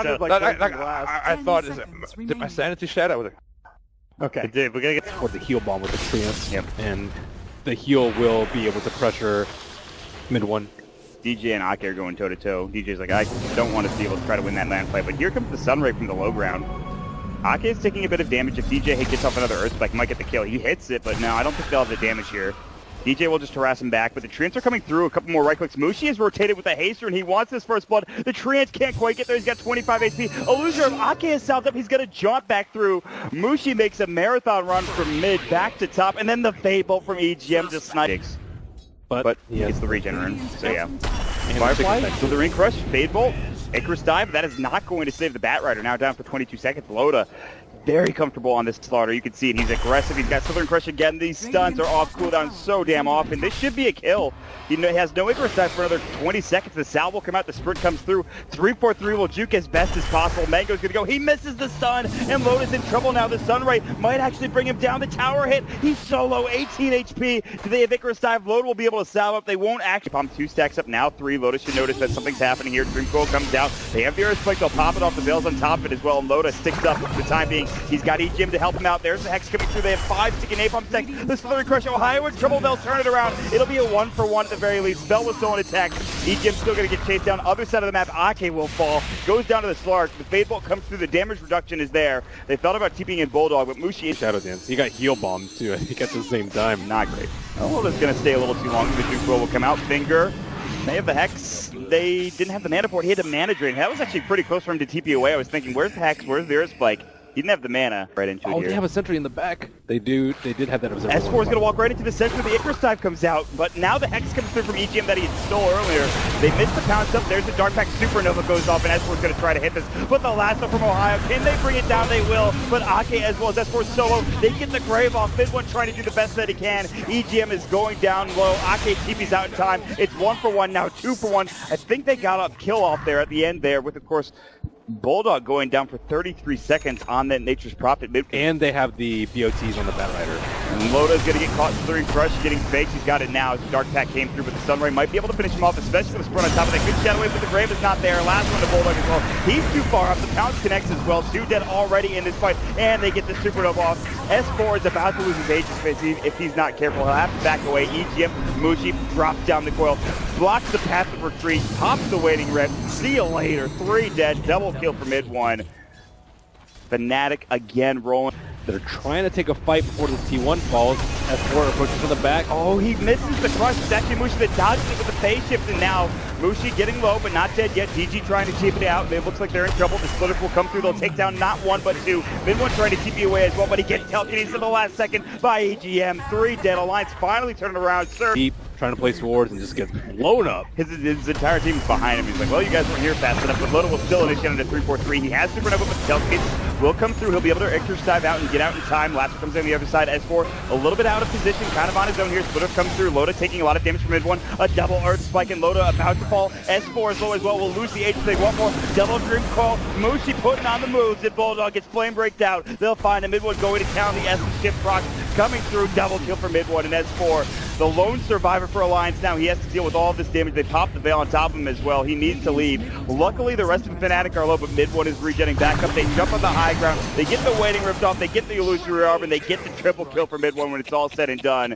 So, I thought, did my sanity shed? I was like, okay. it did. We're gonna get Toward the heal bomb with the Treants. Yep. And the heal will be able to pressure mid one. DJ and Ake are going toe to toe. DJ's like, I don't want to be able to try to win that land fight, but here comes the Sunray from the low ground. Ake is taking a bit of damage. If DJ gets off another Earthspike, he might get the kill. He hits it, but no, I don't think they'll have the damage here. DJ will just harass him back, but the Treants are coming through. A couple more right clicks. Mushi is rotated with a haster, and he wants his first blood. The Treants can't quite get there. He's got 25 HP. Illusion of Ake is south up. He's going to jump back through. Mushi makes a marathon run from mid back to top, and then the Fade Bolt from EGM just snipes. But he gets the regen rune, so yeah. Firefly, so the ring crush, Fade Bolt, Icarus dive. That is not going to save the Batrider. Now down for 22 seconds. Loda, very comfortable on this slaughter. You can see it. He's aggressive. He's got Southern Crush again. These stuns are off cooldown so damn often. This should be a kill. He has no Icarus dive for another 20 seconds. The Sal will come out. The sprint comes through. 3-4-3 will juke as best as possible. Mango's going to go. He misses the stun, and Loda's in trouble now. The Sunray might actually bring him down. The tower hit. He's solo, 18 HP. Do they have Icarus dive? Loda will be able to salve up. They won't actually. Palm 2 stacks up now. 3. Loda should notice that something's happening here. Dreamcoil comes down. They have the Earthspike. They'll pop it off. The Veil's on top of it as well. And Loda sticks up for the time being. He's got EGM to help him out. There's the Hex coming through. They have 5 sticking napalm stacks. The Southern Crush, Ohio in trouble. They'll turn it around. It'll be a 1-for-1 at the very least. Spell was still in attack. EGM's still going to get chased down. Other side of the map, Ake will fall. Goes down to the Slark. The Fade Bolt comes through. The damage reduction is there. They thought about TPing in Bulldog, but Mushi is Shadow Dance. He got heal bomb too, I think at the same time. not great. Loda's going to stay a little too long. The Dreamcoil will come out. Finger. They have the Hex. They didn't have the mana port. He had the mana drain. That was actually pretty close for him to TP away. I was thinking, where's the Hex? Where's the Earthspike? He didn't have the mana right into it Oh, here. they have a sentry in the back. They did have that observer. S4 is going to walk right into the center. The Icarus dive comes out, but now the Hex comes through from EGM that he stole earlier. They missed the pound stuff. There's the Dark Pack Supernova goes off, and S4 is going to try to hit this. But the lasso from Ohio, can they bring it down? They will. But Ake as well as S4 solo, they get the grave off. Mid1 trying to do the best that he can. EGM is going down low. Ake TP's out in time. It's 1-for-1 now, 2-for-1. I think they got a kill off there at the end there with, of course, Bulldog going down for 33 seconds on that Nature's Prophet mid. And they have the BOTs on the Batrider. And Loda's going to get caught in Southern Crush, getting faked. He's got it now as the Dark Pack came through, but the Sunray might be able to finish him off, especially with the sprint on top of that. Good Shadow Wave, but the Grave is not there. Last one to Bulldog as well. He's too far up. The Pounce connects as well. 2 dead already in this fight, and they get the Supernova off. S4 is about to lose his Aegis space if he's not careful. He'll have to back away. EGM, Mushi drops down the coil, blocks the path of retreat, pops the waiting red. See you later. 3 dead, double kill for mid1. Fnatic again rolling. They're trying to take a fight before the T1 falls. S4 approaches from the back. Oh, he misses the crush. It's actually Mushi that dodges it with the phase shift, and now Mushi getting low, but not dead yet. DG trying to keep it out. It looks like they're in trouble. The splitters will come through. They'll take down not 1, but 2. Mid1 trying to keep you away as well, but he gets telekinesis in the last second by EGM. 3 dead. Alliance finally turning around. Sir. Deep, trying to place wards and just get blown up. His entire team is behind him. He's like, well, you guys weren't here fast enough, but Loda will still initiate into 3-4-3. He has Supernova, but telekinesis will come through. He'll be able to Icarus dive out and get out in time. Lapser comes in the other side. S4 a little bit out of position, kind of on his own here. Splitter comes through. Loda taking a lot of damage from mid1. A double Earth Spike, and Loda about to fall. S4 is low as well. We'll lose the H. They want more. Double Dream Call. Mushi putting on the moves, and Bulldog gets flame breaked out. They'll find a mid1 going to town. The Essence shift proc coming through. Double kill for mid1 and S4. The lone survivor for Alliance now. He has to deal with all of this damage. They popped the Veil on top of him as well. He needs to leave. Luckily, the rest of the Fnatic are low, but mid1 is regenerating back up. They jump on the high ground. They get the waiting ripped off. They get the illusory orb, and they get the triple kill for mid1 when it's all said and done.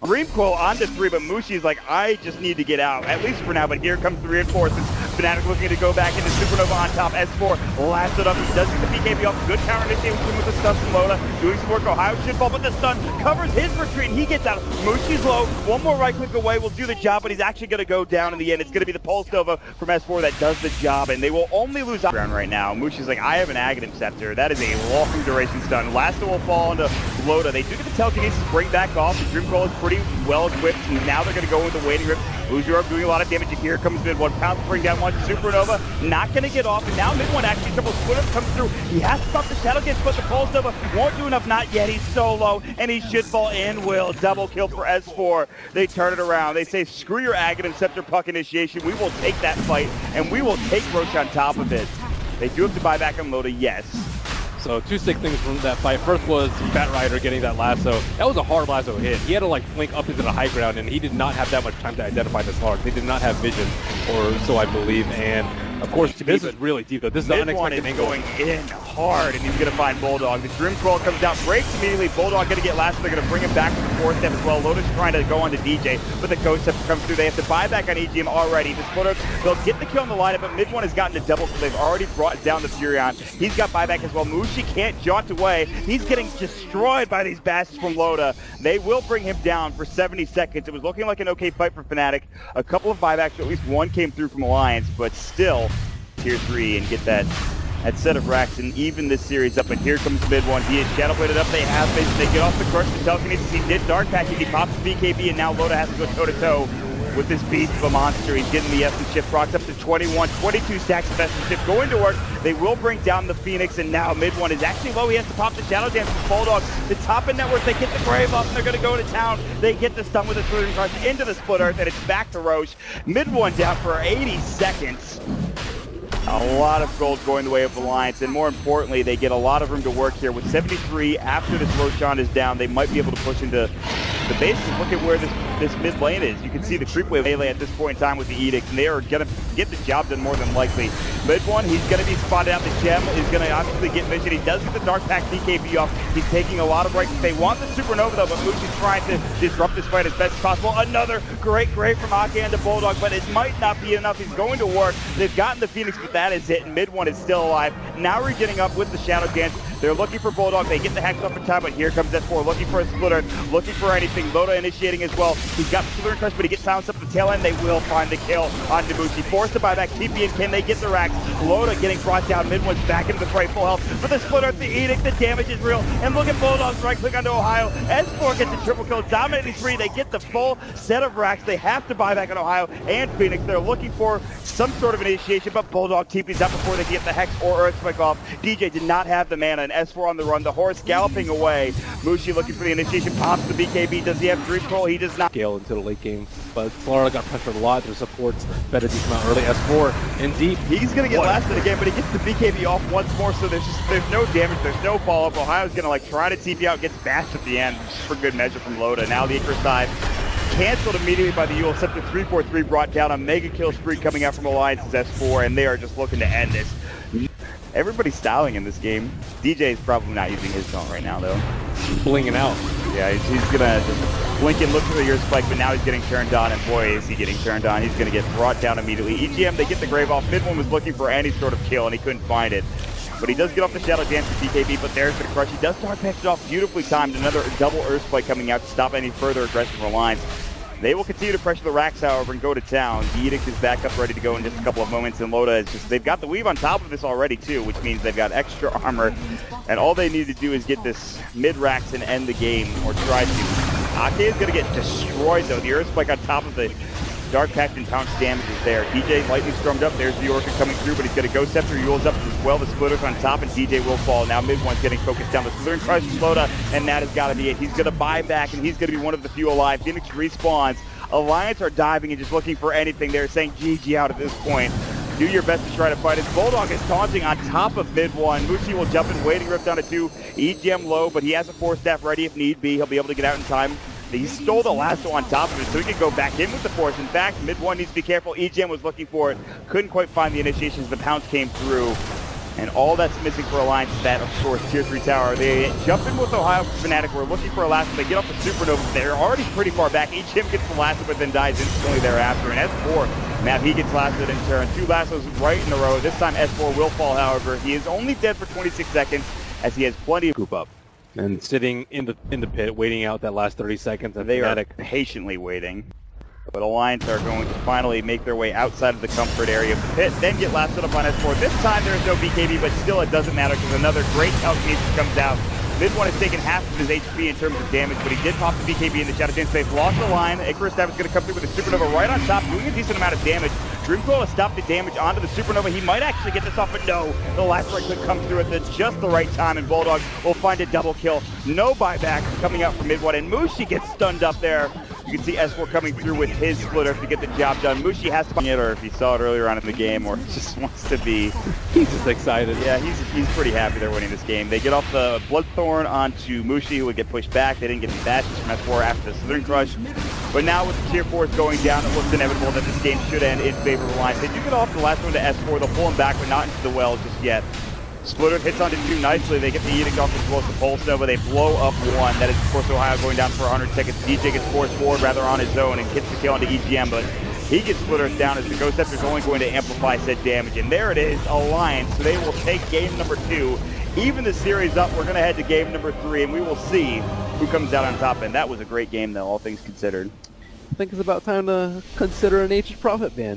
Dreamcoil onto 3, but Mushi's like, I just need to get out, at least for now, but here comes the reinforcements. Fnatic looking to go back into Supernova on top. S4 lasted up. He does get the BKB off. Good counter initiation with the stun from Loda. Doing some work. Ohio should fall, but the stun covers his retreat, and he gets out. Mushi's low. One more right click away will do the job, but he's actually going to go down in the end. It's going to be the Pulse Nova from S4 that does the job, and they will only lose ground right now. Mushi's like, I have an Aghanim Scepter. That is a long duration stun. Lasso will fall into Loda. They do get the telekinesis bring back off. The Dreamcoil is pretty well equipped, and now they're going to go with the waiting rip. Illusory doing a lot of damage. Here comes mid1. Pounce bring down 1. Supernova not going to get off, and now mid1 actually triple Splitter comes through. He has to stop the Shadow Gets, but the Pulse Nova won't do enough. Not yet. He's so low, and he should fall in. Will double kill for S4. They turn it around. They say, screw your Aghanim Scepter puck initiation. We will take that fight, and we will take Roche on top of it. They do have to buy back on Loda, yes. So 2 sick things from that fight. First was Batrider getting that lasso. That was a hard lasso hit. He had to like flank up into the high ground, and he did not have that much time to identify the Slark. They did not have vision, or so I believe. And Of course, this is really deep, though. This is an Mid one unexpected is angle. going in hard, and he's going to find Bulldog. The Dream Crawl comes down, breaks immediately. Bulldog going to get last, so they're going to bring him back to the 4th step as well. Lotus trying to go on to DJ, but the Ghost Step comes through. They have to buy back on EGM already. The Splitter, they'll get the kill on the lineup, but Mid one has gotten a double, so they've already brought down the Furion. He's got buyback as well. Mushi can't jaunt away. He's getting destroyed by these bastards from Loda. They will bring him down for 70 seconds. It was looking like an okay fight for Fnatic. A couple of buybacks, at least one came through from Alliance, but still tier 3 and get that set of racks and even this series up. And here comes Mid one. He is shadow bladed up. They have base. They get off the crush. The telekinesis. He did dark patching. He pops the BKB, and now Loda has to go toe to toe with this beast of a monster. He's getting the Essence Shift. Rocks up to 21, 22 stacks of Essence Shift. Going to work. They will bring down the Phoenix, and now Mid one is actually low. He has to pop the Shadow Dance with Bulldog. The top end network, they get the Grave off, and they're going to go to town. They get the stun with the Slithering Crush into the Split Earth, and it's back to Roche. Mid one down for 80 seconds. A lot of gold going the way of Alliance, and more importantly, they get a lot of room to work here. With 73, after this Roshan is down, they might be able to push into the base and look at where this mid lane is. You can see the creep wave melee at this point in time with the Edict, and they are going to get the job done more than likely. Mid one, he's going to be spotted out. The Gem is going to obviously get vision. He does get the Dark Pack DKB off. He's taking a lot of breaks. They want the Supernova though, but Mushi's trying to disrupt this fight as best as possible. Another great from Ake and the Bulldog, but it might not be enough. He's going to work. They've gotten the Phoenix, but that is it, and Mid one is still alive. Now we're getting up with the Shadow Dance. They're looking for Bulldog. They get the Hex off in time, but here comes S4 looking for a Splitter, looking for anything. Loda initiating as well. He's got the Slithering Crush, but he gets silenced up at the tail end. They will find the kill on Debussy. Forced to buy back TP, and can they get the racks? Loda getting brought down. Mid one's back into the fray, full health. But the Splitter, the Edict, the damage is real. And look at Bulldog's right click onto Ohio. S4 gets a triple kill, dominating 3. They get the full set of racks. They have to buy back on Ohio and Phoenix. They're looking for some sort of initiation, but Bulldog TP's out before they can get the Hex or Earthquake off. DJ did not have the mana, and S4 on the run. The horse galloping away. Mushi looking for the initiation, pops the BKB. Does he have Dream Control? He does not. Scale into the late game, but Florida got pressured a lot. Their supports better decent amount early. S4 in deep. He's going to get last in the game, but he gets the BKB off once more, so there's no damage, there's no follow-up. Ohio's going to like try to TP out, gets bashed at the end, just for good measure from Loda. Now the Icarus side canceled immediately by the Yule Scepter. 3-4-3 brought down a mega kill spree coming out from Alliance's S4, and they are just looking to end this. Everybody's styling in this game. DJ is probably not using his taunt right now, though. Blinging out. Yeah, he's gonna just blink and look for the ear spike, but now he's getting turned on, and boy, is he getting turned on. He's gonna get brought down immediately. EGM, they get the Grave off. Mid one was looking for any sort of kill, and he couldn't find it. But he does get off the Shadow Dance for DKB, but there's the crush. He does Dark Patch it off, beautifully timed. Another double Earth Spike coming out to stop any further aggression from Alliance. They will continue to pressure the racks, however, and go to town. The Edict is back up, ready to go in just a couple of moments, and Loda is just, they've got the weave on top of this already, too, which means they've got extra armor, and all they need to do is get this mid-racks and end the game, or try to. Ake is going to get destroyed, though. The Earth Spike on top of the Dark Pact and Pounce damage is there. DJ lightly stormed up. There's the Orca coming through, but he's going to go Scepter. Yule's up as well. The Splitter's on top, and DJ will fall. Now Mid one's getting focused down. The Slithering Crush Loda, and that has got to be it. He's going to buy back, and he's going to be one of the few alive. Phoenix respawns. Alliance are diving and just looking for anything. They're saying GG out at this point. Do your best to try to fight it. Bulldog is taunting on top of Mid one. Mushi will jump in, waiting Rift down to 2. EGM low, but he has a 4-staff ready if need be. He'll be able to get out in time. He stole the lasso on top of it, so he can go back in with the force. In fact, Mid one needs to be careful. EGM was looking for it. Couldn't quite find the initiations. The pounce came through. And all that's missing for Alliance is that, of course, Tier 3 tower. They jump in with Ohio for Fnatic. We're looking for a lasso. They get off the Supernova. They're already pretty far back. EGM gets the lasso, but then dies instantly thereafter. And S4, now he gets lassoed in turn. 2 lassos right in a row. This time S4 will fall, however. He is only dead for 26 seconds, as he has plenty of coop up. And sitting in the pit, waiting out that last 30 seconds. And they Fnatic are patiently waiting. But Alliance are going to finally make their way outside of the comfort area of the pit, then get lasted up on S4. This time there is no BKB, but still it doesn't matter because another great telekinesis comes out. Mid one has taken half of his HP in terms of damage, but he did pop the BKB in the Shadow Dance. They've lost the line. Icarus Staff is going to come through with a Supernova right on top, doing a decent amount of damage. Dreamcoil has stopped the damage onto the Supernova. He might actually get this off, but no. The last right click comes through at just the right time, and Bulldog will find a double kill. No buyback coming out from Mid one, and Mushi gets stunned up there. You can see S4 coming through with his Splitter to get the job done. Mushi has to find it, or if he saw it earlier on in the game, or just wants to be. He's just excited. Yeah, he's pretty happy they're winning this game. They get off the Bloodthorn onto Mushi, who would get pushed back. They didn't get the dashes from S4 after the Slithering Crush. But now with the tier 4s going down, it looks inevitable that this game should end in favor of Alliance. They do get off the last one to S4. They'll pull him back, but not into the well just yet. Splitter hits onto 2 nicely. They get the Edict off as well as the Pulse Nova. They blow up 1. That is, of course, Ohio going down for 100 seconds. DJ gets forced forward rather on his own and gets the kill onto EGM, but he gets Splitters down as the Ghost Scepter is only going to amplify said damage. And there it is, Alliance. So they will take game number 2. Even the series up, we're going to head to game number 3, and we will see who comes out on top. And that was a great game, though, all things considered. I think it's about time to consider an Nature's Prophet ban.